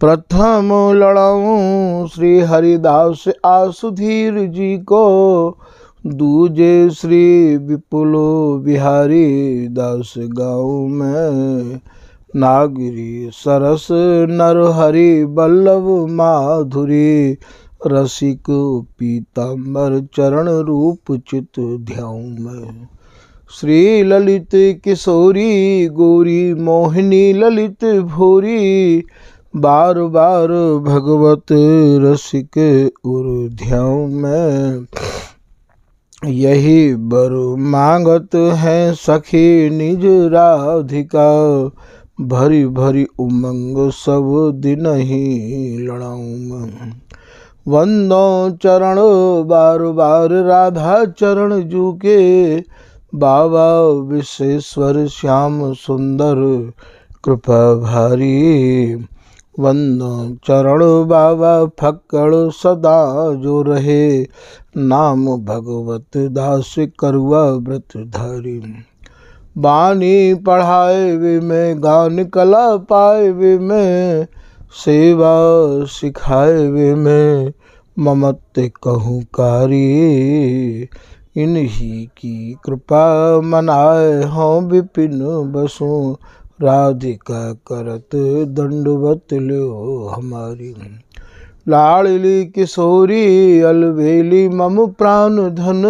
प्रथम लड़ाऊं श्री हरिदास आसुधीर जी को, दूजे श्री विपुल बिहारी दास गाँव में। नागरी सरस नरहरि बल्लभ माधुरी, रसिक पीताम्बर चरण रूप चित ध्याऊं मैं। श्री ललित किशोरी गौरी मोहिनी ललित भोरी, बार बार भगवत रसिक उर ध्याऊं मैं। यही बर मांगत है सखी निज राधिका, भरी भरी उमंग सब दिन ही लड़ाऊं मैं। वंदो चरण बार बार राधा चरण जू के, बाबा विश्वेश्वर श्याम सुंदर कृपा भारी। वंदो चरण बाबा फक्कड़ सदा जो रहे, नाम भगवत दास करुआ व्रत धारी। बानी पढ़ाए वे में गान कला पाए वे में, सेवा सिखाए वे में ममत्व कहूँ कारी। इन्हीं की कृपा मनाए हों विपिन बसु, राधिका करत दंडवत लो हमारी। लाडली किशोरी अलबेली मम प्राण धन,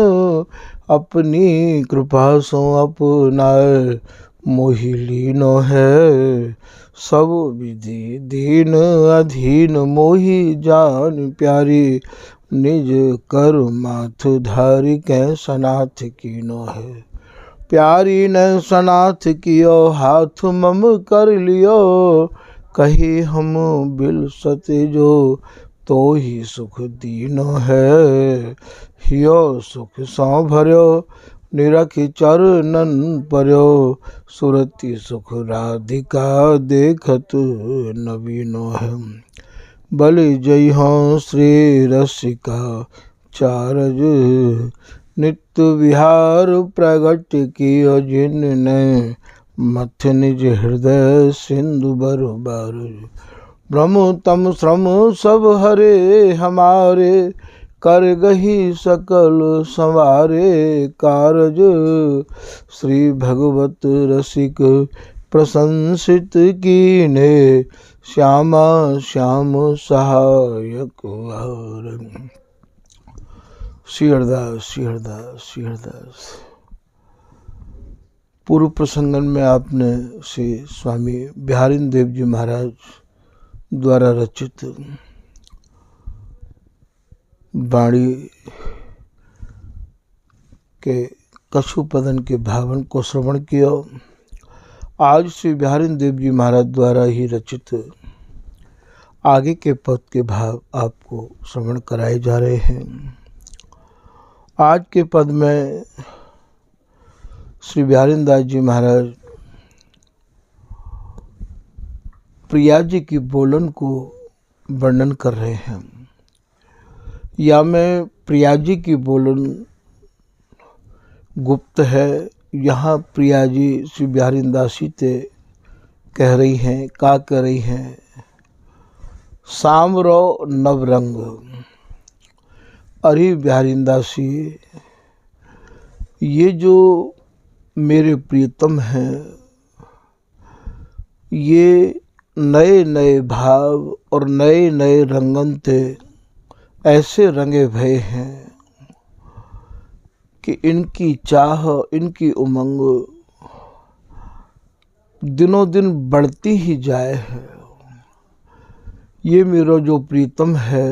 अपनी कृपा सो अपनाए मोहि लीनो है। सब विधि दीन अधीन मोहि जान प्यारी, निज कर माथ धारी कै सनाथ कीनो है। प्यारी ने सनाथ कियो हाथ मम कर लियो, कही हम बिल सते जो तो ही सुख दीनो है। हियो सुख सौ भर्यो निरखि चरणन पर्यो, सुरति सुख राधिका देखत नवीनो है। बलि जय हो श्री रसिका चारज, नित्य विहार प्रगट कियो जिनने, मथ निज हृदय सिंधु बर बार। ब्रह्म तम श्रम सब हरे हमारे, कर गही सकल संवारे कारज। श्री भगवत रसिक प्रशंसित कीने, श्यामा श्याम सहायक वार। श्री हरदास श्री हरदास श्री हरदास। पूर्व प्रसंगन में आपने श्री स्वामी बिहारिंद्र देव जी महाराज द्वारा रचित वाणी के कछुपदन के भावन को श्रवण किया। आज श्री बिहारिंद्र देव जी महाराज द्वारा ही रचित आगे के पद के भाव आपको श्रवण कराए जा रहे हैं। आज के पद में श्री बिहारिंद्र दास जी महाराज प्रिया जी की बोलन को वर्णन कर रहे हैं। या में प्रिया जी की बोलन गुप्त है, यहाँ प्रिया जी श्री बिहारिंद्र दास जी ते कह रही हैं, का कह रही हैं। सामरो नवरंग, अरे बिहारिंद्र दास जी, ये जो मेरे प्रियतम हैं, ये नए नए भाव और नए नए रंगन थे ऐसे रंगे भये हैं कि इनकी चाह, इनकी उमंग दिनों दिन बढ़ती ही जाए है। ये मेरा जो प्रीतम है,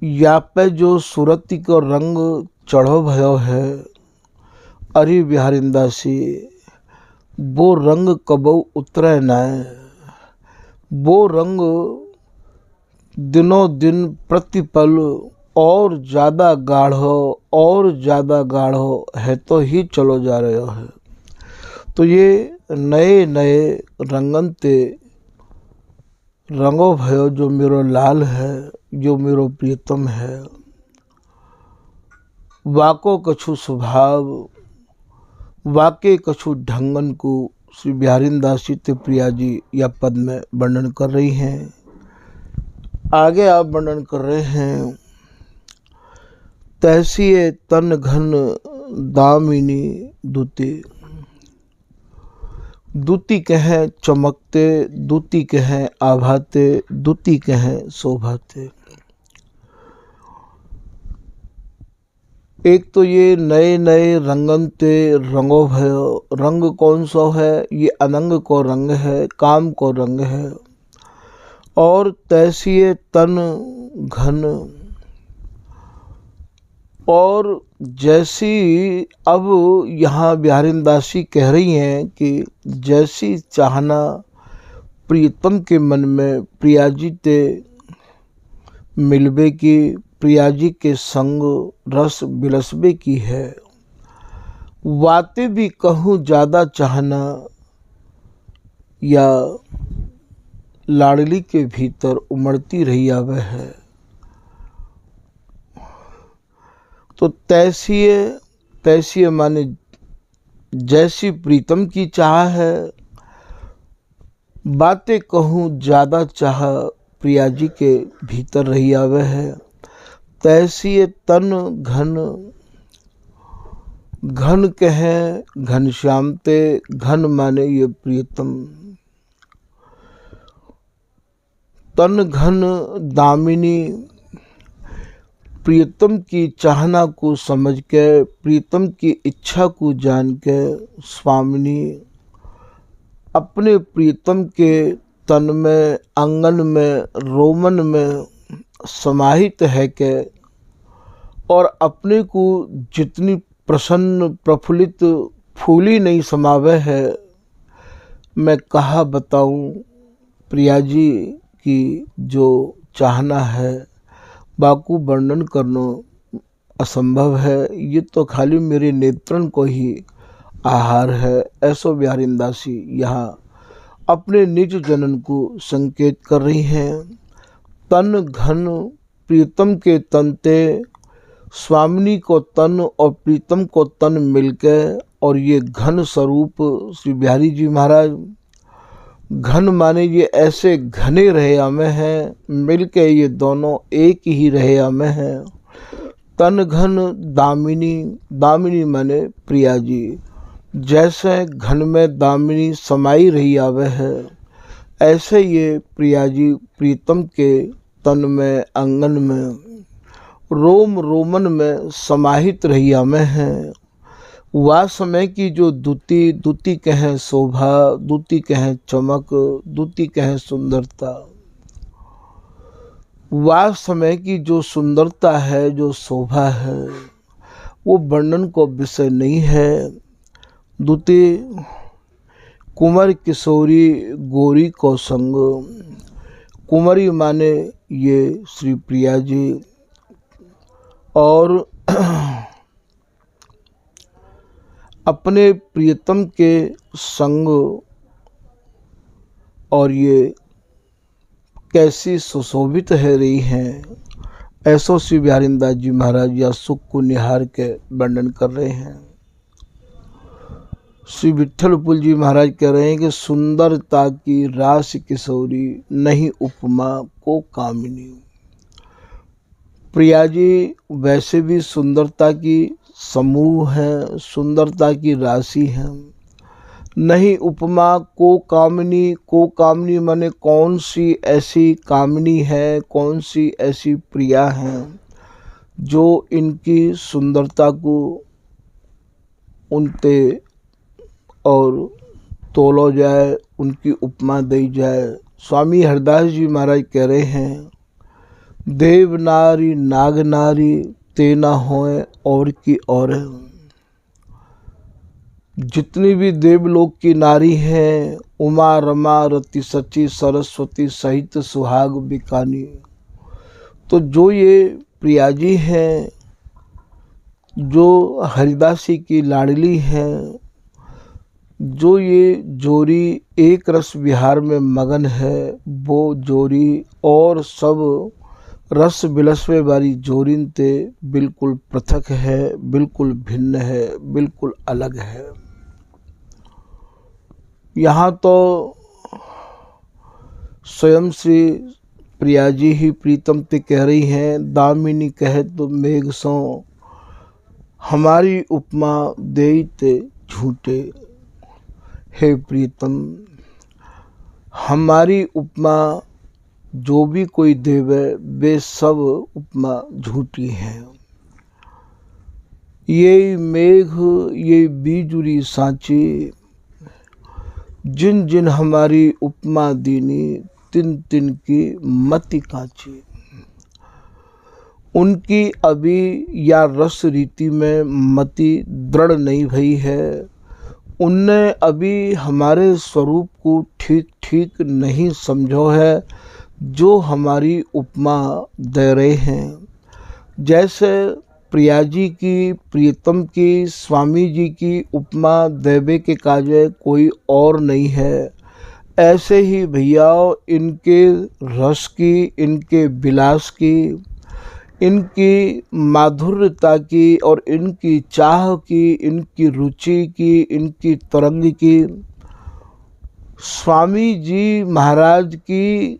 या पे जो सुरती को रंग चढ़ो भयो है, अरे बिहारिंद्र दास जी, वो रंग कबो उतरे न, वो रंग दिनों दिन प्रतिपल और ज़्यादा गाढ़ो और ज़्यादा गाढ़ो है तो ही चलो जा रहे है। तो ये नए नए रंगन ते रंगो भयो जो मेरो लाल है, जो मेरो प्रियतम है, वाको कछु स्वभाव, वाके कछु ढंगन को श्री बिहारिंदास जी ते प्रिया जी या पद में वर्णन कर रही हैं। आगे आप वर्णन कर रहे हैं, तैसिए तन घन दामिनी दूती। दूती कहें चमकते, दूती कहें आभाते, दूती कहें शोभाते। एक तो ये नए नए रंगनते रंगो भयो। रंग कौन सा है? ये अनंग को रंग है, काम को रंग है। और तैसिए तन घन, और जैसी अब यहाँ बिहारिंदासी कह रही हैं कि जैसी चाहना प्रियतम के मन में प्रिया जी ते मिलबे की, प्रिया जी के संग रस बिलसबे की है। बातें भी कहूँ ज़्यादा चाहना, या लाडली के भीतर उमड़ती रही आवे है। तो तैसिए माने जैसी प्रीतम की चाह है, बातें कहूँ ज़्यादा चाह प्रिया जी के भीतर रही आवे है। तैसिए तन घन, घन कहें घनश्यामते, घन माने ये प्रियतम। तन घन दामिनी, प्रियतम की चाहना को समझ के, प्रियतम की इच्छा को जान के स्वामिनी अपने प्रियतम के तन में, आंगन में, रोमन में समाहित है के, और अपने को जितनी प्रसन्न प्रफुल्लित फूली नहीं समावे है, मैं कहा बताऊं प्रिया जी की जो चाहना है बाकू वर्णन करना असंभव है। ये तो खाली मेरे नेत्रन को ही आहार है। ऐसो बिहारिंदासी यहाँ अपने निज जनन को संकेत कर रही हैं। तन घन, प्रीतम के तनते, स्वामिनी को तन और प्रीतम को तन मिलके, और ये घन स्वरूप श्री बिहारी जी महाराज, घन माने ये ऐसे घने रहे में हैं, मिलके ये दोनों एक ही रहे में हैं। तन घन दामिनी, दामिनी माने प्रिया जी, जैसे घन में दामिनी समाई रही आवे है, ऐसे ये प्रिया जी प्रीतम के तन में, आंगन में, रोम रोमन में समाहित रही में हैं। वह समय की जो दूती, दूती कहें शोभा, दूती कहें चमक, दूती कहें सुंदरता, वह समय की जो सुंदरता है, जो शोभा है, वो वर्णन को विषय नहीं है। दूती कुंवर किशोरी गोरी को संग, कुंवरी माने ये श्री प्रिया जी, और अपने प्रियतम के संग, और ये कैसी सुशोभित है रही हैं। ऐसो श्री बिहारिंदास जी महाराज या सुख को निहार के वर्णन कर रहे हैं। श्री विठलपुल जी महाराज कह रहे हैं कि सुंदरता की रास किशोरी, नहीं उपमा को कामिनी। प्रिया जी वैसे भी सुंदरता की समूह है, सुंदरता की राशि है। नहीं उपमा को कामिनी, को कामिनी माने कौन सी ऐसी कामिनी है, कौन सी ऐसी प्रिया है जो इनकी सुंदरता को उनते और तोलो जाए, उनकी उपमा दी जाए। स्वामी हरदास जी महाराज कह रहे हैं, देव नारी नाग नारी तेना होए और की और। जितनी भी देवलोक की नारी हैं, उमा रमा रति सची सरस्वती सहित सुहाग बिकानी, तो जो ये प्रिया जी हैं, जो हरिदासी की लाडली हैं, जो ये जोड़ी एक रस विहार में मगन है, वो जोड़ी और सब रस बिलसवे वाली जोड़ीन ते बिल्कुल पृथक है, बिल्कुल भिन्न है, बिल्कुल अलग है। यहाँ तो स्वयं श्री प्रिया जी ही प्रीतम ते कह रही हैं, दामिनी कहे तो मेघ सो हमारी उपमा देते झूठे। हे प्रीतम, हमारी उपमा जो भी कोई देवे वे सब उपमा झूठी है। ये मेघ ये बीजुरी सांची, जिन जिन हमारी उपमा दीनी तिन तिन की मति कांची। उनकी अभी या रस रीति में मति दृढ़ नहीं भई है, उनने अभी हमारे स्वरूप को ठीक ठीक नहीं समझो है जो हमारी उपमा दे रहे हैं। जैसे प्रिया जी की प्रीतम की स्वामी जी की उपमा देवे के काजे कोई और नहीं है, ऐसे ही भैया इनके रस की, इनके विलास की, इनकी माधुर्यता की और इनकी चाह की, इनकी रुचि की, इनकी तरंग की, स्वामी जी महाराज की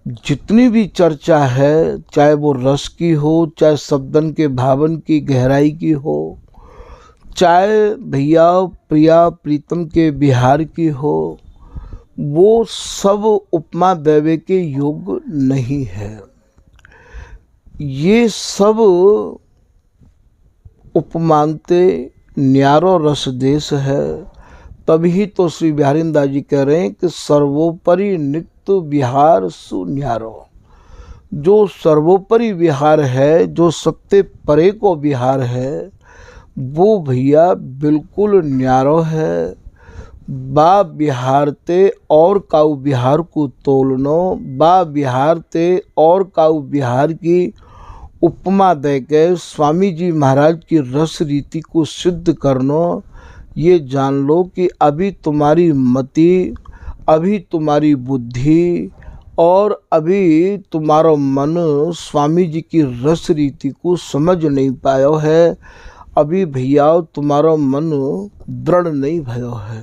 जितनी भी चर्चा है, चाहे वो रस की हो, चाहे शब्दन के भावन की गहराई की हो, चाहे भैया प्रिया प्रीतम के बिहार की हो, वो सब उपमा देवे के योग्य नहीं है। ये सब उपमानते न्यारो रस देश है। तभी तो श्री बिहारिंदा जी कह रहे हैं कि सर्वोपरि नित्य विहार सुन्यारो। जो सर्वोपरि विहार है, जो सबसे परे को विहार है, वो भैया बिल्कुल न्यारो है। बा बिहार ते और काऊ बिहार को तोलनो, बा बिहार ते और काऊ बिहार की उपमा दे के स्वामी जी महाराज की रस रीति को सिद्ध करनो। ये जान लो कि अभी तुम्हारी मति, अभी तुम्हारी बुद्धि और अभी तुम्हारा मन स्वामी जी की रस रीति को समझ नहीं पायो है। अभी भैया तुम्हारा मन दृढ़ नहीं भयो है।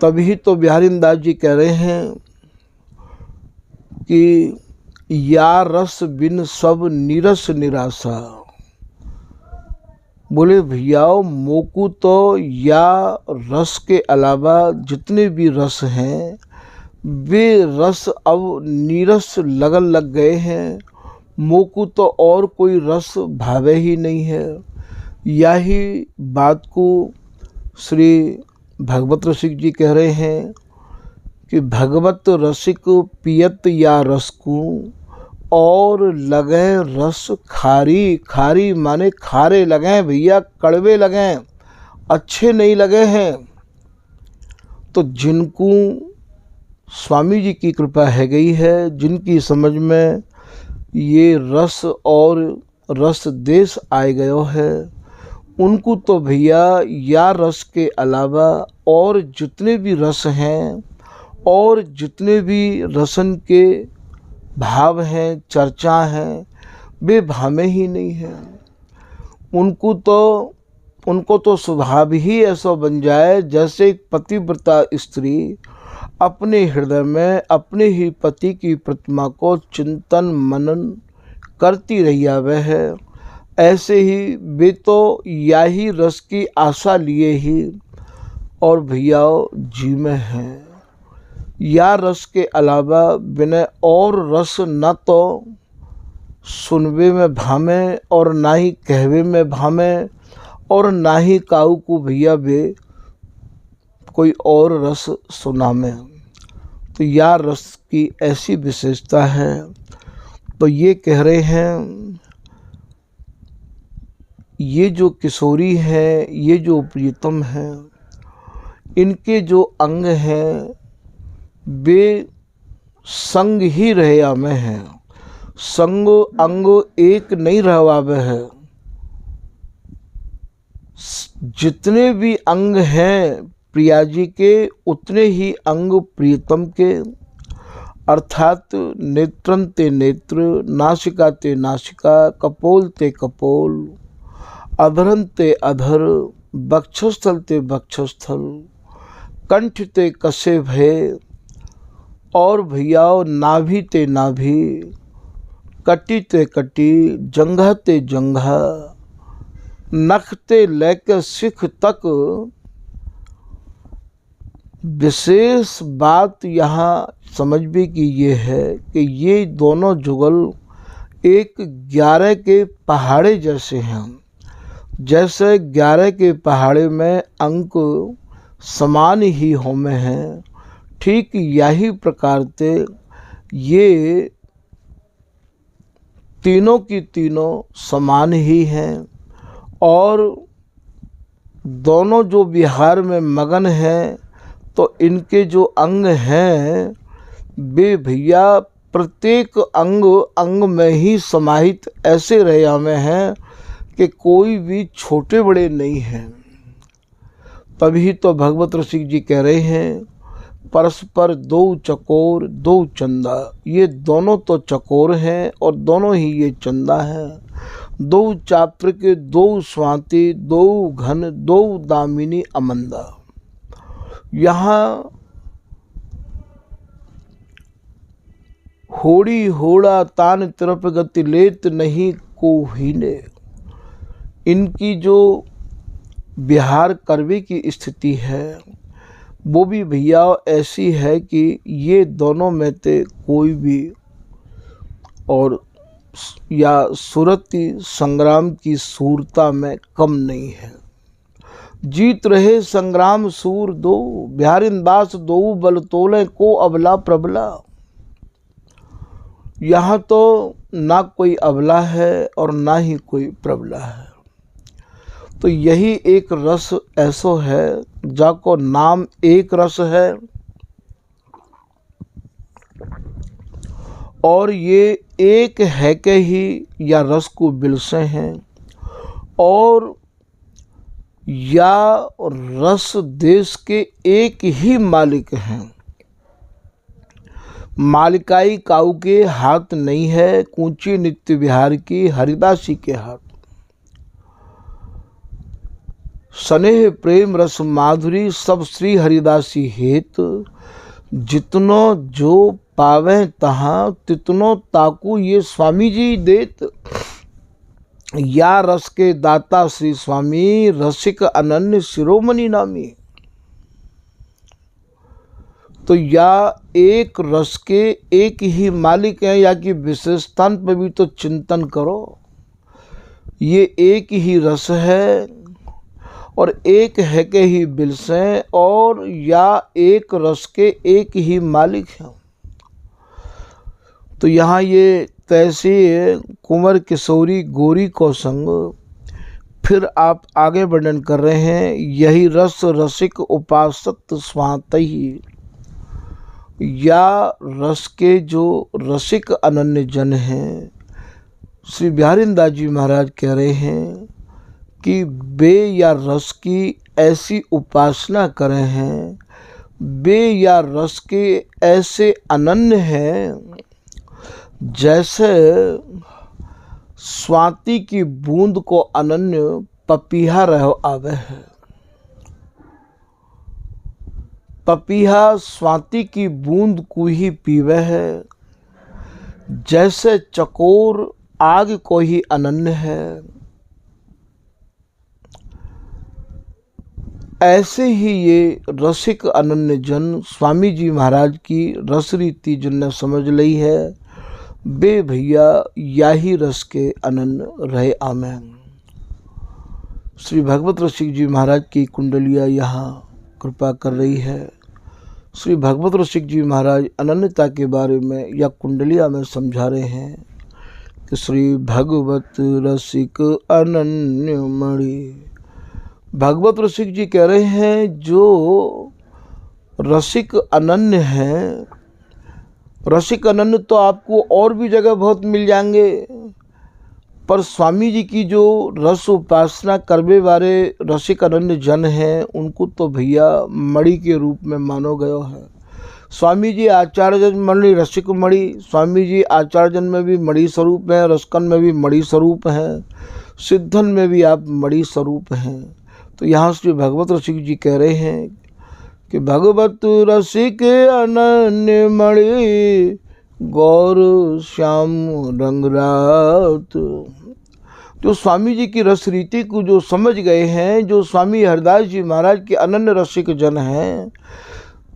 तभी तो बिहारिंदास जी कह रहे हैं कि या रस बिन सब निरस निराशा। बोले भैया मोकू तो या रस के अलावा जितने भी रस हैं वे रस अब नीरस लगन लग गए हैं। मोकू तो और कोई रस भावे ही नहीं है। यही बात को श्री भगवत रसिक जी कह रहे हैं कि भगवत रसिक पियत या रस को और लगे रस खारी। खारी माने खारे लगे भैया, कड़वे लगे, अच्छे नहीं लगे हैं। तो जिनको स्वामी जी की कृपा है गई है, जिनकी समझ में ये रस और रस देश आए गयो है, उनको तो भैया या रस के अलावा और जितने भी रस हैं और जितने भी रसन के भाव हैं, चर्चा हैं, वे भावे ही नहीं हैं। उनको तो स्वभाव ही ऐसा बन जाए जैसे एक पतिव्रता स्त्री अपने हृदय में अपने ही पति की प्रतिमा को चिंतन मनन करती रही आवे है। ऐसे ही वे तो या ही रस की आशा लिए ही और भैया जी में हैं। या रस के अलावा बिना और रस न तो सुनवे में भामे और ना ही कहवे में भामे और ना ही काऊ को भैया वे कोई और रस सुना में। तो या रस की ऐसी विशेषता है। तो ये कह रहे हैं ये जो किशोरी है, ये जो प्रीतम है, इनके जो अंग हैं वे संग ही रहे में हैं। संग अंग एक नहीं रहवावे है। जितने भी अंग हैं प्रिया जी के उतने ही अंग प्रीतम के, अर्थात नेत्रन ते नेत्र, नासिका ते नासिका, कपोल ते कपोल, अधरन ते अधर, बक्षस्थल ते बक्षस्थल, कंठ ते कसे भय, और भैया नाभि ते नाभि, कटी ते कटी, जंघा ते जंघा, नख ते लेकर सिख तक। विशेष बात यहाँ समझ भी की ये है कि ये दोनों जुगल एक 11 के पहाड़े जैसे हैं। जैसे 11 के पहाड़े में अंक समान ही होमे हैं, ठीक यही प्रकार से ये तीनों की तीनों समान ही हैं। और दोनों जो विहार में मगन हैं, तो इनके जो अंग हैं वे भैया प्रत्येक अंग अंग में ही समाहित ऐसे रया में हैं कि कोई भी छोटे बड़े नहीं हैं। तभी तो भगवत रसिक जी कह रहे हैं, परस्पर दो चकोर दो चंदा। ये दोनों तो चकोर हैं और दोनों ही ये चंदा हैं। दो चाप्र के दो स्वाति, दो घन, दो दामिनी अमंदा। यहाँ होड़ी होड़ा तान तरफ गति लेत नहीं को हीने। इनकी जो विहार करवे की स्थिति है वो भी भैया ऐसी है कि ये दोनों में से कोई भी और या सुरति संग्राम की सूरता में कम नहीं है। जीत रहे संग्राम सूर दो, बिहारिंदास दो बल तोले को अबला प्रबला। यहाँ तो ना कोई अबला है और ना ही कोई प्रबला है। तो यही एक रस ऐसो है जाको नाम एक रस है, और ये एक है के ही या रस को बिलसे हैं, और या रस देश के एक ही मालिक हैं। मालिकाई काऊ के हाथ नहीं है, कूची नित्य विहार की हरिदासी के हाथ। स्नेह प्रेम रस माधुरी सब श्री हरिदासी हेत, जितनो जो पावे तहाँ तितनो ताकू ये स्वामी जी देत। या रस के दाता श्री स्वामी, रसिक अनन्य शिरोमणि नामी। तो या एक रस के एक ही मालिक हैं, या कि विशेष स्थान पर भी तो चिंतन करो। ये एक ही रस है और एक है के ही बिलसें, और या एक रस के एक ही मालिक हैं। तो यहाँ ये तैसे कुंवर किशोरी गोरी को संग, फिर आप आगे वर्णन कर रहे हैं, यही रस रसिक उपासक स्वात ही। या रस के जो रसिक अनन्य जन हैं, श्री बिहारिंदास जी महाराज कह रहे हैं कि वे या रस की ऐसी उपासना करें हैं, वे या रस के ऐसे अनन्य हैं जैसे स्वाति की बूंद को अनन्य पपीहा रह आवे है। पपीहा स्वाति की बूंद को ही पीवे है, जैसे चकोर आग को ही अनन्य है, ऐसे ही ये रसिक अनन्य जन स्वामी जी महाराज की रस रीति जिनने समझ ली है, बे भैया याही रस के अनन्य रहे। आमेन। श्री भगवत रसिक जी महाराज की कुंडलिया यहाँ कृपा कर रही है। श्री भगवत रसिक जी महाराज अनन्यता के बारे में या कुंडलिया में समझा रहे हैं कि श्री भगवत रसिक अनन्य मणि। भगवत रसिक जी कह रहे हैं जो रसिक अनन्य हैं, रसिक अनन्य तो आपको और भी जगह बहुत मिल जाएंगे, पर स्वामी जी की जो रस उपासना करवे वाले रसिक अनन्य जन हैं, उनको तो भैया मणि के रूप में मानो गयो है। स्वामी जी आचार्य जन मणि रसिक मणि, स्वामी जी आचार्य जन में भी मणि स्वरूप हैं, रसकन में भी मणि स्वरूप हैं, सिद्धन में भी आप मणि स्वरूप हैं। तो यहाँ से भगवत रसिक जी कह रहे हैं कि भगवत रसिक अनन्य मणि गौर श्याम रंगरात। जो स्वामी जी की रस रीति को जो समझ गए हैं, जो स्वामी हरिदास जी महाराज के अनन्य रसिक जन हैं,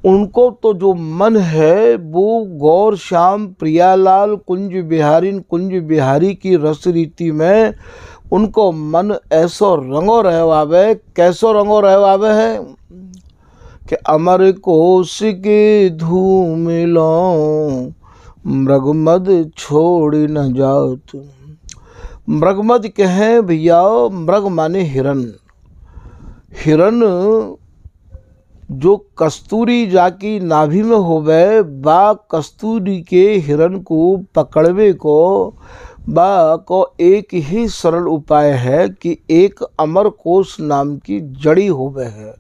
उनको तो जो मन है वो गौर श्याम प्रियालाल कुंज बिहारी की रस रीति में उनको मन ऐसो रंगो रहवावे। कैसो रंगो रहवावे है कि अमर कोश के धूम लो मृगमद छोड़ न जात। मृगमद कहें भैया, मृग माने हिरन। हिरन जो कस्तूरी जाकी नाभि में होवे, बा कस्तूरी के हिरन को पकड़वे को बा को एक ही सरल उपाय है कि एक अमर कोश नाम की जड़ी होवे है।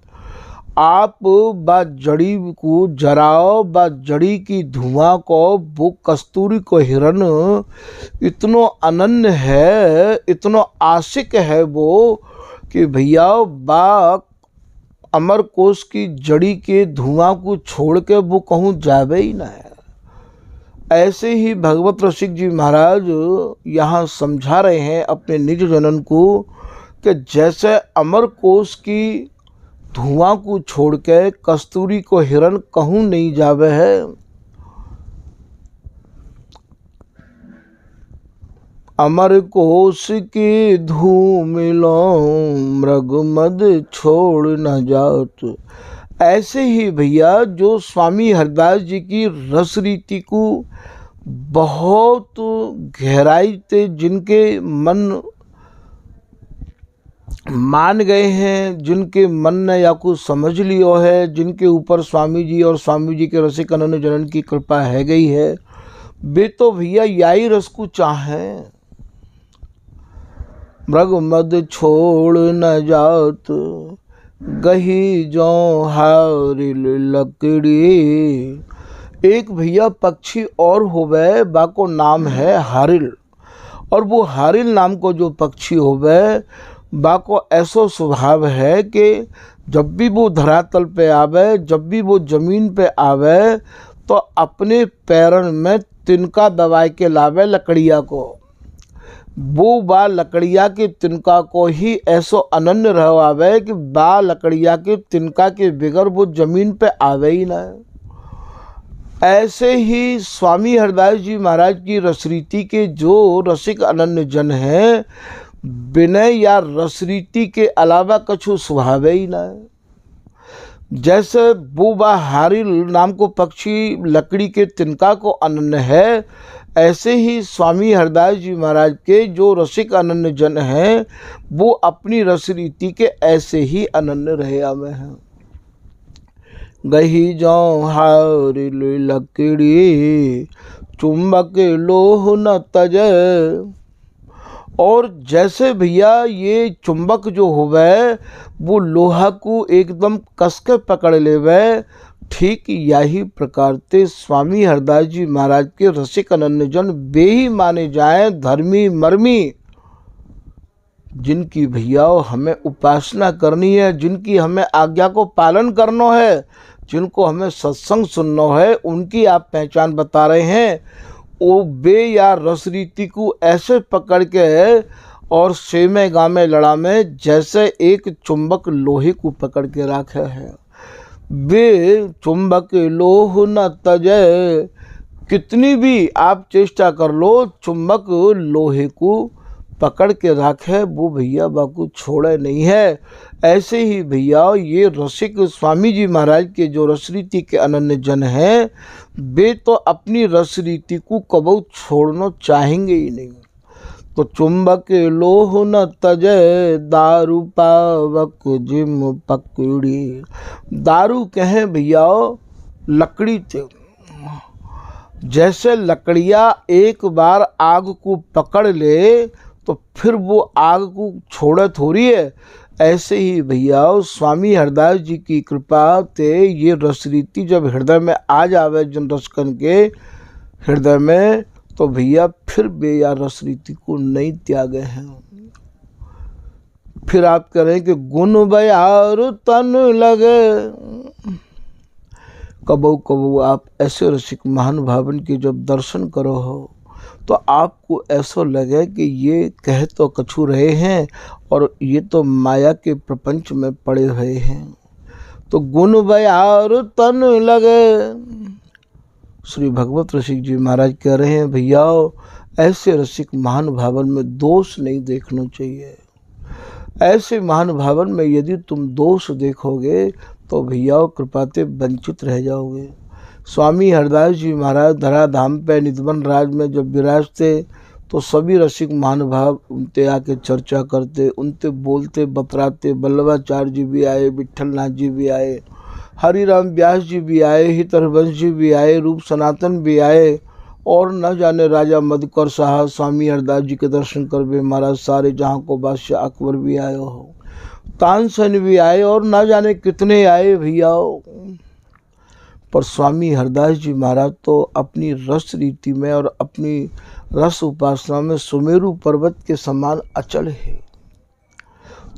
आप बा जड़ी को जराओ, बा जड़ी की धुआं को, वो कस्तूरी को हिरन इतनो अनन्य है, इतनो आशिक है वो कि भैया बा अमर कोश की जड़ी के धुआं को छोड़ के वो कहूँ जावे ही ना है। ऐसे ही भगवत रसिक जी महाराज यहाँ समझा रहे हैं अपने निज जनन को कि जैसे अमर कोश की धुआं को छोड़ के कस्तूरी को हिरन कहूँ नहीं जावे है, अमर कोश की धूम लो मृगमद छोड़ न जात। ऐसे ही भैया जो स्वामी हरिदास जी की रस रीति को बहुत गहराई से जिनके मन मान गए हैं, जिनके मन ने या कुछ समझ लियो है, जिनके ऊपर स्वामी जी और स्वामी जी के रसिक अनन्य जनन की कृपा है गई है, वे तो भैया याई रस को चाहें। मृगमद छोड़ न जात गही जो हारिल लकड़ी। एक भैया पक्षी और होवे, बाको नाम है हारिल। और वो हारिल नाम को जो पक्षी होवे, बाको ऐसो स्वभाव है कि जब भी वो धरातल पे आवे, जब भी वो जमीन पे आवे, तो अपने पैरन में तिनका दबाए के लावे लकड़िया को। वो बा लकड़िया के तिनका को ही ऐसो अनन्य रहवावे कि बा लकड़िया के तिनका के बिगर वो जमीन पे आवे ही ना। ऐसे ही स्वामी हरिदास जी महाराज की रसरीति के जो रसिक अनन्य जन हैं, विनय या रसरीति के अलावा कछु स्वभाव ही ना है। जैसे बूबा हारिल नाम को पक्षी लकड़ी के तिनका को अनन्य है, ऐसे ही स्वामी हरिदास जी महाराज के जो रसिक अनन्य जन हैं, वो अपनी रसरीति के ऐसे ही अनन्य रहे आवे हैं। गही जो हारिल लकड़ी चुंबक लोह न तजे। और जैसे भैया ये चुंबक जो होवे वो लोहा को एकदम कस के पकड़ लेवे, ठीक यही प्रकार से स्वामी हरिदास जी महाराज के रसिक अनन्य जन वे ही माने जाएं धर्मी मर्मी, जिनकी भैया हमें उपासना करनी है, जिनकी हमें आज्ञा को पालन करना है, जिनको हमें सत्संग सुनना है, उनकी आप पहचान बता रहे हैं। वो बे या रसरीति को ऐसे पकड़ के और सेमे गामे लड़ा में जैसे एक चुंबक लोहे को पकड़ के रखे है। वे चुंबक लोह न तजे। कितनी भी आप चेष्टा कर लो, चुंबक लोहे को पकड़ के रखे वो भैया बाकू छोड़े नहीं है। ऐसे ही भैया ये रसिक स्वामी जी महाराज के जो रसरीति के अनन्य जन हैं, वे तो अपनी रसरीति को कबू छोड़ना चाहेंगे ही नहीं। तो चुंबक लोह न तजे दारू पावक जिम पकड़ी। दारू कहें भैया लकड़ी थे। जैसे लकड़ियाँ एक बार आग को पकड़ ले तो फिर वो आग को छोड़े थोड़ी है। ऐसे ही भैया स्वामी हरिदास जी की कृपा से ये रसरीति जब हृदय में आ जावे जन रसकन के हृदय में, तो भैया फिर वे या रसरीति को नहीं त्यागे हैं। फिर आप कह रहे हैं कि गुण बयार तन लगे। कबो कबो आप ऐसे रसिक महानुभावन के जब दर्शन करो हो तो आपको ऐसा लगे कि ये कह तो कछु रहे हैं और ये तो माया के प्रपंच में पड़े हुए हैं। तो गुण बयार तन लगे। श्री भगवत रसिक जी महाराज कह रहे हैं भैया ऐसे रसिक महानुभावन में दोष नहीं देखना चाहिए। ऐसे महानुभावन में यदि तुम दोष देखोगे तो भैया कृपाते वंचित रह जाओगे। स्वामी हरदास जी महाराज धराधाम पे निधवन राज में जब विराजते तो सभी रसिक महानुभाव उनते आके चर्चा करते, उनते बोलते बतराते। बल्लभाचार्य जी भी आए, विट्ठल नाथ जी भी आए, हरिराम व्यास जी भी आए, हित हरवंश जी भी आए, रूप सनातन भी आए और न जाने राजा मधुकर साहब स्वामी हरदास जी के दर्शन करवे महाराज सारे जहाँ को बादशाह अकबर भी आए हो, तानसेन भी आए और न जाने कितने आए भैया। पर स्वामी हरदास जी महाराज तो अपनी रस रीति में और अपनी रस उपासना में सुमेरु पर्वत के समान अचल है।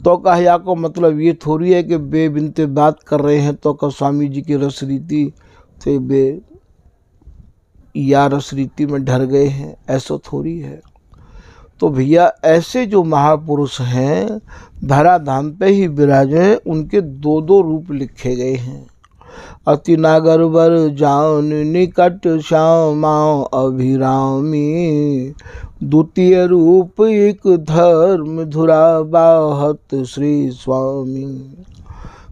तो कहा को मतलब ये थोड़ी है कि बेबिनते बात कर रहे हैं तो का स्वामी जी की रस रीति थे बे या रस रीति में ढर गए हैं, ऐसा थोड़ी है। तो भैया ऐसे जो महापुरुष हैं धराधाम पे ही विराजे, उनके दो दो रूप लिखे गए हैं। अति नागर बर जान निकट श्यामा अभिरामी, द्वितीय रूप एक धर्म धुरा बाहत श्री स्वामी।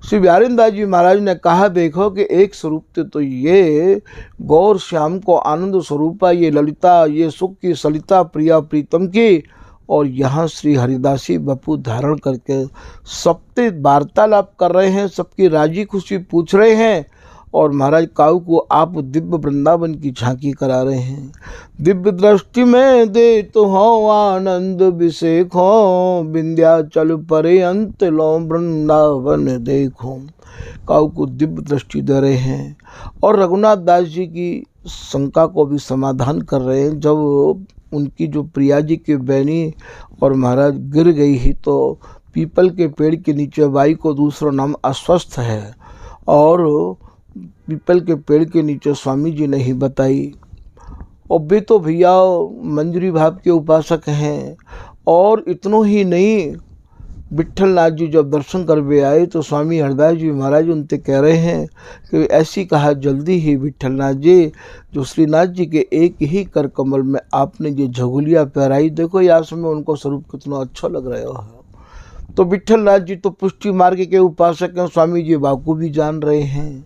श्री बिहारींदास जी महाराज ने कहा देखो कि एक स्वरूप तो ये गौर श्याम को आनंद स्वरूपा, ये ललिता, ये सुख की सलिता प्रिया प्रीतम की, और यहाँ श्री हरिदासी बपू धारण करके सबसे वार्तालाप कर रहे हैं, सबकी राजी खुशी पूछ रहे हैं। और महाराज काऊ को आप दिव्य वृंदावन की झांकी करा रहे हैं। दिव्य दृष्टि में दे तो हो आनंद अभिषेक हो, विंध्याचल पर्यंत लो वृंदावन देखो। काऊ को दिव्य दृष्टि दे रहे हैं और रघुनाथ दास जी की शंका को भी समाधान कर रहे हैं। जब उनकी जो प्रिया जी की बहनी और महाराज गिर गई ही तो पीपल के पेड़ के नीचे बाई को दूसरा नाम अस्वस्थ है और पीपल के पेड़ के नीचे स्वामी जी ने ही बताई। और वे तो भैया मंजरी भाव के उपासक हैं। और इतनों ही नहीं, विट्ठल नाथ जी जब दर्शन करवे आए तो स्वामी हरदास जी महाराज उनसे कह रहे हैं कि ऐसी कहा जल्दी ही विट्ठल नाथ जी, जो श्रीनाथ जी के एक ही कर कमल में आपने जो झगुलिया पहराई, देखो यहाँ समय उनको स्वरूप कितना अच्छा लग रहा है। तो विट्ठल नाथ जी तो पुष्टि मार्ग के उपासक हैं, स्वामी जी बाकू भी जान रहे हैं।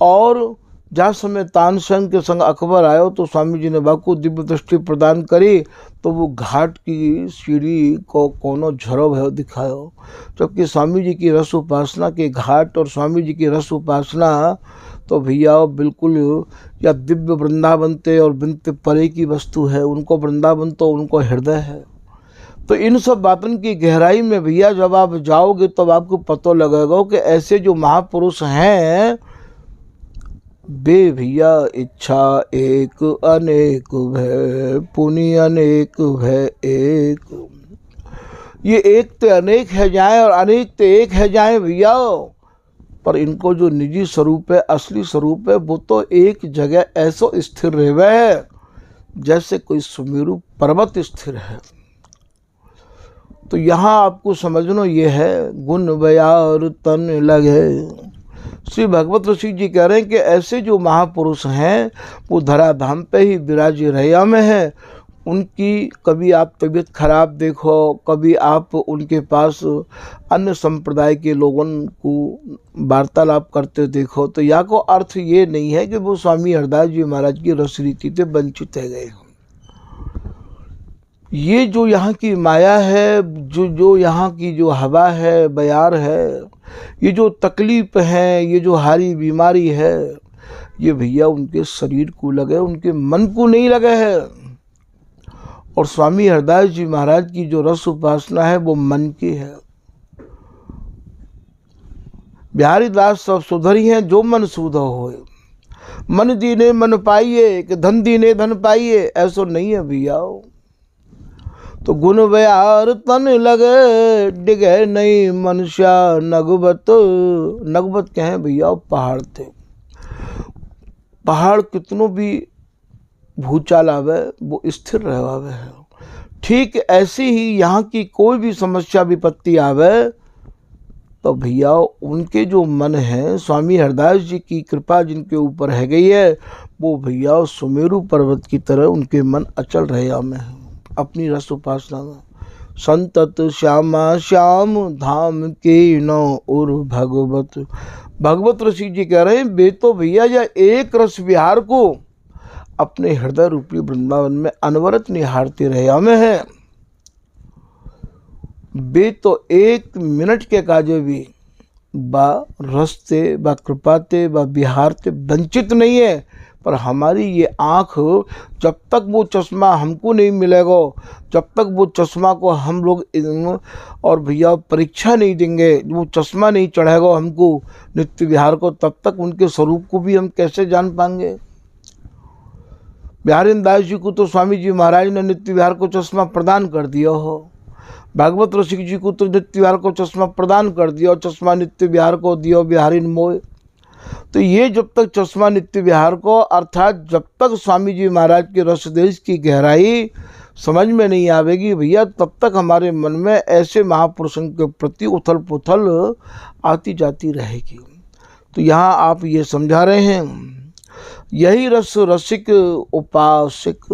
और जहाँ समय तानसेन के संग अकबर आयो तो स्वामी जी ने बाकू दिव्य दृष्टि प्रदान करी तो वो घाट की सीढ़ी को कोनो झरो भयो दिखायो। जबकि स्वामी जी की रस उपासना के घाट और स्वामी जी की रस उपासना तो भैया बिल्कुल या दिव्य वृंदावन ते और बिनते परे की वस्तु है। उनको वृंदावन तो उनको हृदय है। तो इन सब बातों की गहराई में भैया जब आप जाओगे तब आपको पता लगेगा कि ऐसे जो महापुरुष हैं बे भैया इच्छा एक अनेक भय, पुण्य अनेक भय एक। ये एक ते अनेक है जाए और अनेक ते एक है जाए भैया, पर इनको जो निजी स्वरूप है, असली स्वरूप है, वो तो एक जगह ऐसा स्थिर रहे है जैसे कोई सुमेरु पर्वत स्थिर है। तो यहाँ आपको समझना ये है गुण बयार तन लगे। श्री भगवत रसिक जी कह रहे हैं कि ऐसे जो महापुरुष हैं वो धराधाम पे ही विराजी रैया में है। उनकी कभी आप तबीयत खराब देखो, कभी आप उनके पास अन्य संप्रदाय के लोगों को वार्तालाप करते देखो, तो यहाँ को अर्थ ये नहीं है कि वो स्वामी हरदास जी महाराज की रस रीति से वंचित है गए। ये जो यहाँ की माया है, जो यहाँ की जो हवा है, बयार है, ये जो तकलीफ है, ये जो हारी बीमारी है, ये भैया उनके शरीर को लगे, उनके मन को नहीं लगे है। और स्वामी हरदास जी महाराज की जो रस उपासना है वो मन की है। बिहारी दास सब सुधरी हैं जो मन सुध होए, मन दीने मन पाइए कि धन दीने धन पाइए, ऐसा नहीं है भैया। तो गुण व्यार तन लगे, डिगे नहीं मनुष्य नगबत। नगबत क्या है भैया? पहाड़ थे। पहाड़ कितनों भी भूचाल आवे वो स्थिर रहे है। ठीक ऐसी ही यहाँ की कोई भी समस्या विपत्ति आवे तो भैया उनके जो मन है, स्वामी हरदास जी की कृपा जिनके ऊपर है गई है, वो भैया सुमेरु पर्वत की तरह उनके मन अचल रहे में है अपनी रस उपासना में। संतत श्यामा श्याम धाम के नो उर भगवत। भगवत ऋषि जी कह रहे हैं वे तो भैया या एक रस विहार को अपने हृदय रूपी वृंदावन में अनवरत निहारते रहे में है। वे तो एक मिनट के काजे भी बा रस्ते बा कृपाते बा बिहारते वंचित नहीं है। पर हमारी ये आँख जब तक वो चश्मा हमको नहीं मिलेगा, जब तक वो चश्मा को हम लोग और भैया परीक्षा नहीं देंगे, वो चश्मा नहीं चढ़ेगा हमको नित्य विहार को, तब तक उनके स्वरूप को भी हम कैसे जान पाएंगे। बिहारी दास जी को तो स्वामी जी महाराज ने नित्य विहार को चश्मा प्रदान कर दिया हो, भागवत ऋषि जी को तो नित्य विहार को चश्मा प्रदान कर दिया और चश्मा नित्य विहार को दियो बिहारी मोय। तो ये जब तक चश्मा नित्य विहार को अर्थात जब तक स्वामी जी महाराज के रसदेश की गहराई समझ में नहीं आवेगी भैया, तब तक हमारे मन में ऐसे महापुरुषों के प्रति उथल पुथल आती जाती रहेगी। तो यहाँ आप ये समझा रहे हैं यही रस रसिक उपासक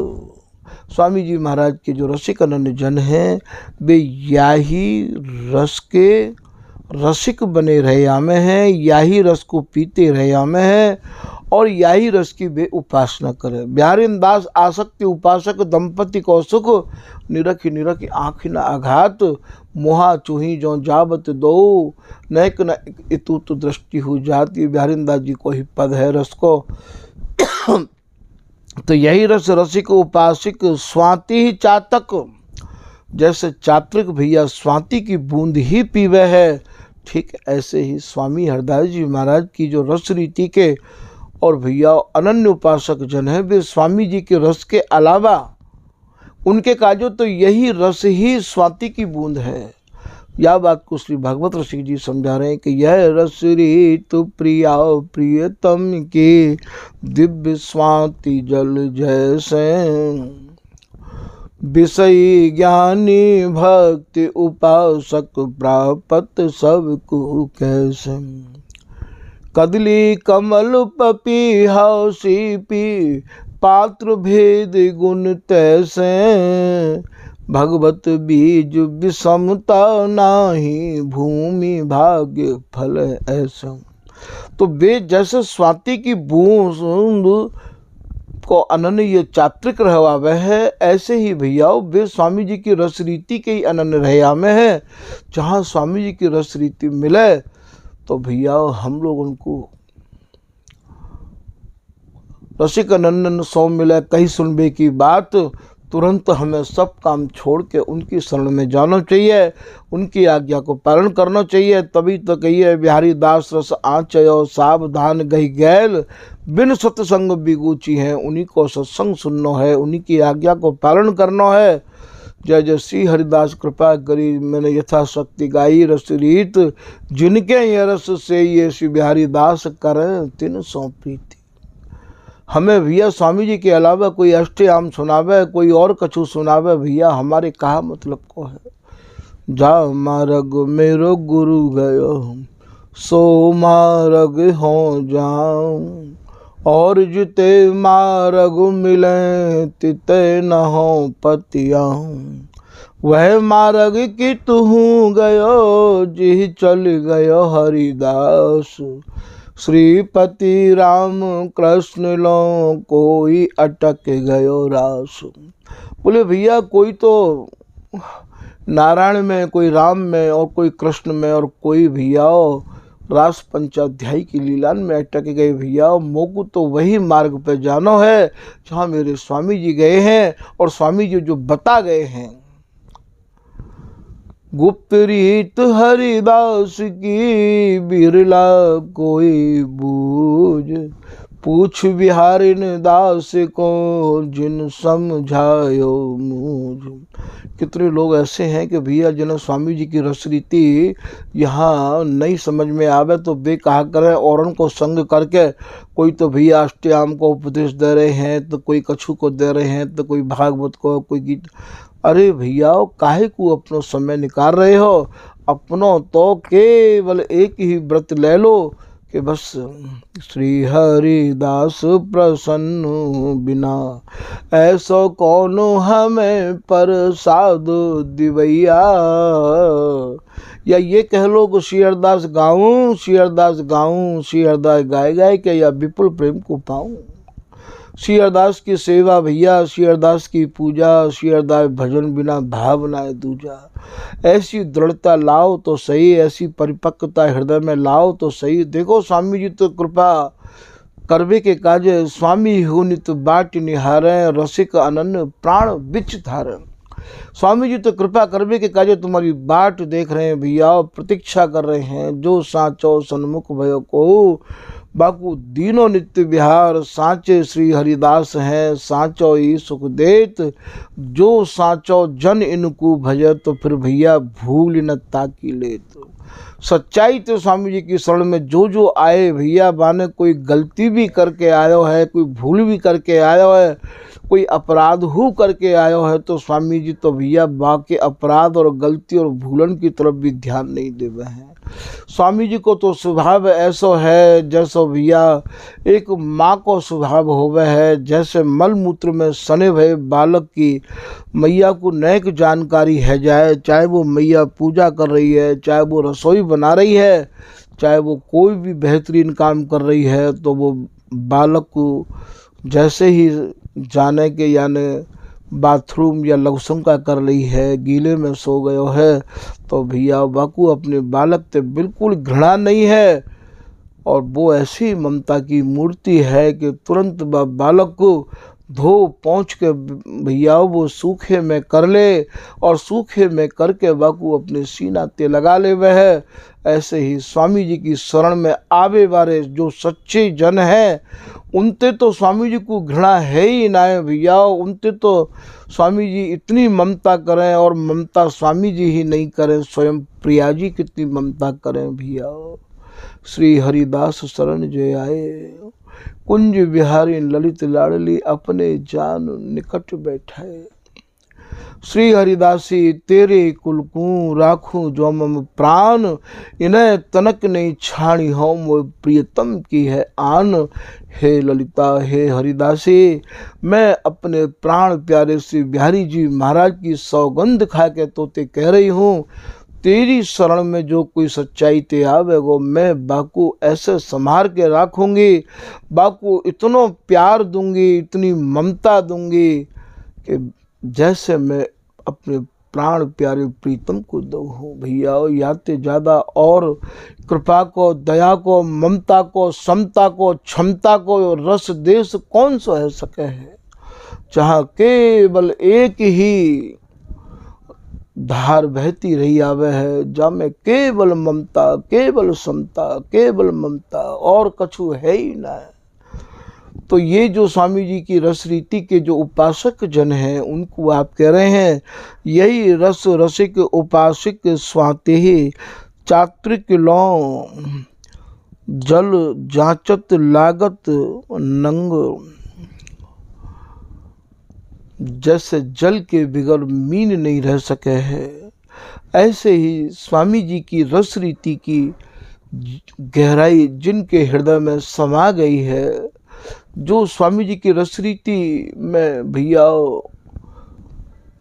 स्वामी जी महाराज के जो रसिक अनन्य जन हैं वे यही रस के रसिक बने रहे में हैं, यही रस को पीते रहे में हैं और यही रस की वे उपासना करें। बिहारी दास आसक्ति उपासक दंपति कौसुक निरखी निरखी आँखि न आघात मोहा चूही जो जावत दो नैक न इतुत दृष्टि हो जाती। बिहारी दास जी को ही पद है रस को। तो यही रस रसिक उपासिक स्वाति ही चातक, जैसे चात्रिक भैया स्वाति की बूंद ही पीवे है, ठीक ऐसे ही स्वामी हरदास जी महाराज की जो रस रीति के और भैया अनन्य उपासक जन है वे स्वामी जी के रस के अलावा उनके काजो तो यही रस ही स्वाति की बूंद है। यह बात को श्री भागवत ऋषि जी समझा रहे हैं कि यह रस रीतु प्रिया प्रियतम की दिव्य स्वाति जल जैसे विषयी ज्ञानी भक्ति उपासक प्राप्त सबको कैसे। कदली कमल पपीहा सीपी पात्र भेद गुण तैसे भगवत बीज विषमता नाही भूमि भाग्य फल ऐसा। तो वे जैसे स्वाति की बूंद को अनन्य ये चात्रिक रहवावे है, ऐसे ही भैया वे स्वामी जी की रस रीति के ही अनन्य रहया में है। जहाँ स्वामी जी की रस रीति मिले तो भैया हम लोग उनको रसिक अनन्य सौ मिले कहीं सुनबे की बात, तुरंत हमें सब काम छोड़ के उनकी शरण में जाना चाहिए, उनकी आज्ञा को पालन करना चाहिए। तभी तो कहिए बिहारी दास रस आचयो सावधान गई गैल बिन सत्संग बिगूची है। उन्हीं को सत्संग सुनना है, उन्हीं की आज्ञा को पालन करना है। जय जय श्री हरिदास कृपा करी मैंने यथाशक्ति गाई रस रीत जिनके ये रस से ये श्री बिहारी दास करें तिन सौ प्रीति। हमें भैया स्वामी जी के अलावा कोई अष्टयाम सुनावे, कोई और कछु सुनावे, भैया हमारे कहा मतलब को है। जा मार्ग मेरो गुरु गयो सो मार्ग हो जाऊं और जिते मार्ग मिले तिते न हो पतियाऊं। वह मार्ग की तू गयो जी चल गयो हरिदास श्रीपति राम कृष्ण लो कोई अटक गयो रास। बोले भैया कोई तो नारायण में, कोई राम में और कोई कृष्ण में और कोई भैया रास पंचाध्यायी की लीलान में अटक गए। भैया मोको तो वही मार्ग पे जाना है जहाँ मेरे स्वामी जी गए हैं और स्वामी जी जो बता गए हैं। गुप्त रीत हरिदास की बिरला कोई बूझ पूछ बिहारिन दास को जिन समझायो मुझ। कितने लोग ऐसे हैं कि भैया जिन्हें स्वामी जी की रस रीति यहाँ नहीं समझ में आवे तो वे कहा करें औरों को संग करके, कोई तो भैया अष्टयाम को उपदेश दे रहे हैं, तो कोई कछु को दे रहे हैं, तो कोई भागवत को, कोई गीत। अरे भैया काहे को अपनो समय निकाल रहे हो? अपनो तो केवल एक ही व्रत ले लो कि बस श्री हरिदास प्रसन्न बिना ऐसो कौन हमें प्रसाद दिवैया। या ये कह लो कि श्री हरिदास गाऊं, श्री हरिदास गाऊं, श्री हरिदास गाए गाए के या विपुल प्रेम को पाऊं। श्री हरिदास की सेवा भैया, श्री हरिदास की पूजा, श्री हरिदास भजन बिना भावनाएं दूजा। ऐसी दृढ़ता लाओ तो सही, ऐसी परिपक्वता हृदय में लाओ तो सही। देखो स्वामी जी तो कृपा करवे के काजे, स्वामी हो नित बाट निहारे, रसिक अनन्य प्राण बिच धारे। स्वामी जी तो कृपा करवे के काजे तुम्हारी बाट देख रहे हैं भैया, प्रतीक्षा कर रहे हैं। जो साचो सन्मुख भयो को बाकू दीनो नित्य विहार, साचे श्री हरिदास हैं साचो ही सुख देत। जो साचो जन इनको भजे तो फिर भैया भूल न ताकी लेत। सच्चाई तो स्वामी जी की शरण में जो जो आए भैया बाने, कोई गलती भी करके आयो है, कोई भूल भी करके आयो है, कोई अपराध हो करके आयो है, तो स्वामी जी तो भैया बाकी अपराध और गलती और भूलन की तरफ भी ध्यान नहीं देवे हैं। स्वामी जी को तो स्वभाव ऐसा है जैसो भैया एक माँ को स्वभाव होवे है। जैसे मल मूत्र में सने भय बालक की मैया को नैक जानकारी है जाए, चाहे वो मैया पूजा कर रही है, चाहे वो रसोई बना रही है, चाहे वो कोई भी बेहतरीन काम कर रही है, तो वो बालक को जैसे ही जाने के यानी बाथरूम या लघुशंका कर रही है, गीले में सो गयो है, तो भैया बाकू अपने बालक से बिल्कुल घृणा नहीं है। और वो ऐसी ममता की मूर्ति है कि तुरंत बालक को धो पहुँच के भैया वो सूखे में कर ले, और सूखे में करके बाकू अपने सीना ते लगा ले वह। ऐसे ही स्वामी जी की शरण में आवे वाले जो सच्चे जन हैं उनते तो स्वामी जी को घृणा है ही ना है भैया। उनते तो स्वामी जी इतनी ममता करें, और ममता स्वामी जी ही नहीं करें, स्वयं प्रिया जी कितनी ममता करें भैया। श्री हरिदास शरण जय आए, कुंज बिहारी ललित लाडली अपने जान निकट बैठाए। श्री हरिदासी तेरे कुल को राखूं जो मम प्राण, इन्हें तनक नहीं छाणी हो मोह प्रियतम की है आन। हे ललिता हे हरिदासी, मैं अपने प्राण प्यारे श्री बिहारी जी महाराज की सौगंध खा के तोते कह रही हूँ, तेरी शरण में जो कोई सच्चाई ते आवेगो मैं बाकू ऐसे संभार के रखूँगी, बाकू इतना प्यार दूंगी, इतनी ममता दूंगी कि जैसे मैं अपने प्राण प्यारे प्रीतम को दूँ भैया। याते ज़्यादा और कृपा को, दया को, ममता को, समता को, क्षमता को रस देश कौन सा है सके है, जहाँ केवल एक ही धार बहती रही आवे है, जहाँ में केवल ममता, केवल समता, केवल ममता और कछु है ही ना है। तो ये जो स्वामी जी की रस रीति के जो उपासक जन हैं उनको आप कह रहे हैं, यही रस रसिक उपासक स्वाते ही चात्रिक लौ जल जांचत लागत नंग। जैसे जल के बिगर मीन नहीं रह सके है, ऐसे ही स्वामी जी की रस रीति की गहराई जिनके हृदय में समा गई है, जो स्वामी जी की रस रीति में भैया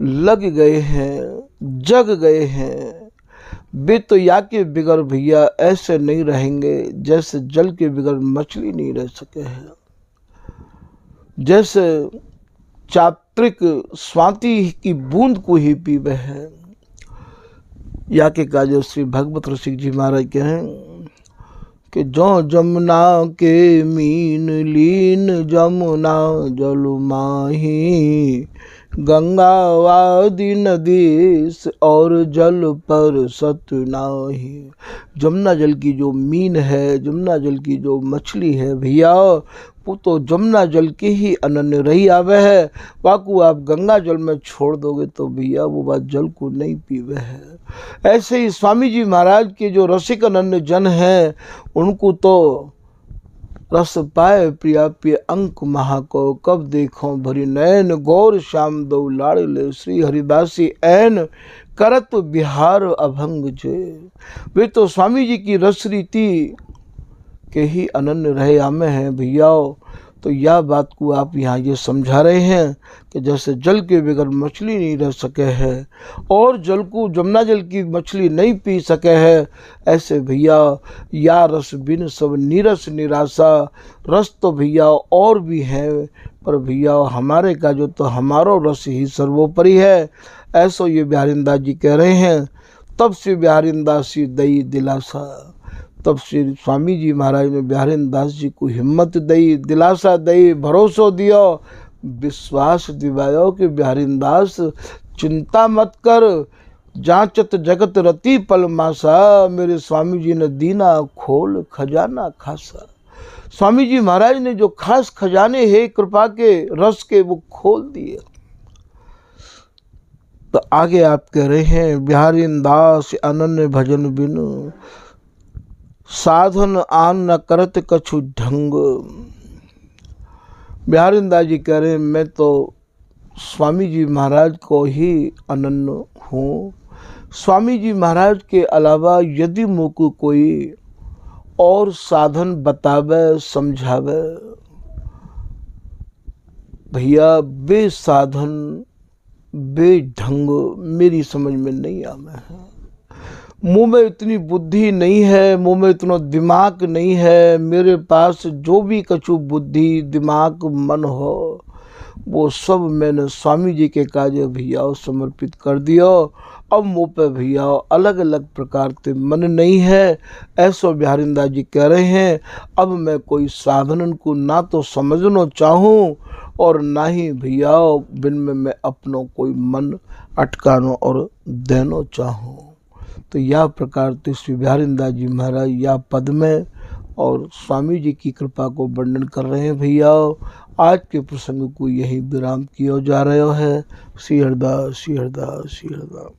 लग गए हैं, जग गए हैं, वे तो या के बिगर भैया ऐसे नहीं रहेंगे जैसे जल के बिगर मछली नहीं रह सके हैं। जैसे चात्रिक स्वाति की बूंद को ही पीवे हैं, या के काज श्री भगवत रसिक जी महाराज कहें कि जो जमुना के मीन लीन जमुना जल माही, गंगावादि नदी से और जल पर सत नाही। जमुना जल की जो मीन है, जमुना जल की जो मछली है भैया, वो तो जमुना जल के ही अनन्य रही आवे है। वाकू आप गंगा जल में छोड़ दोगे तो भैया वो बात जल को नहीं पीवे है। ऐसे ही स्वामी जी महाराज के जो रसिक अनन्य जन हैं, उनको तो रस पाए प्रिया पे अंक महा को, कब देखो भरी नैन, गौर श्याम दो लाड़ले, श्री हरिदासी ऐन करत बिहार अभंग जे। वे तो स्वामी जी की रस रीति के ही अनन्य रहे आमे हैं भैया। तो यह बात को आप यहाँ ये समझा रहे हैं कि जैसे जल के बगैर मछली नहीं रह सके है और जल को जमुना जल की मछली नहीं पी सके है, ऐसे भैया या रस बिन सब नीरस निराशा। रस तो भैया और भी है, पर भैया हमारे का जो तो हमारो रस ही सर्वोपरि है। ऐसो ये बिहारींदास जी कह रहे हैं। तब से बिहारींदास जी दई दिलासा, तब से स्वामी जी महाराज ने बिहारींदास जी को हिम्मत दई, दिलासा दई, भरोसा दियो, विश्वास दिवायो कि बिहारींदास चिंता मत कर, जांचत जगत रति पल मासा, मेरे स्वामी जी ने दीना खोल खजाना खासा। स्वामी जी महाराज ने जो खास खजाने हैं कृपा के रस के वो खोल दिए। तो आगे आप कह रहे हैं बिहारींदास अनन्य भजन बिनु, साधन आन न करत कछु ढंग। बिहारींदास जी कह रहे हैं मैं तो स्वामी जी महाराज को ही अनन्य हूँ। स्वामी जी महाराज के अलावा यदि मुझको कोई और साधन बतावे समझावे, भैया बे साधन बे ढंग मेरी समझ में नहीं आवे है। मुँह में इतनी बुद्धि नहीं है, मुँह में इतना दिमाग नहीं है। मेरे पास जो भी कछु बुद्धि दिमाग मन हो वो सब मैंने स्वामी जी के काज भैया समर्पित कर दियो। अब मुँह पे भैया अलग अलग प्रकार के मन नहीं है। ऐसो बिहारींदास जी कह रहे हैं अब मैं कोई साधन को ना तो समझना चाहूँ और ना ही भैया बिन में मैं अपनों कोई मन अटकानो और देनो चाहूँ। तो यह प्रकार तो श्री बिहारींदास जी महाराज या पद में और स्वामी जी की कृपा को वर्णन कर रहे हैं भैया। आज के प्रसंग को यही विराम किया जा रहा है। श्री हरदास श्री हरदास श्री हरदास।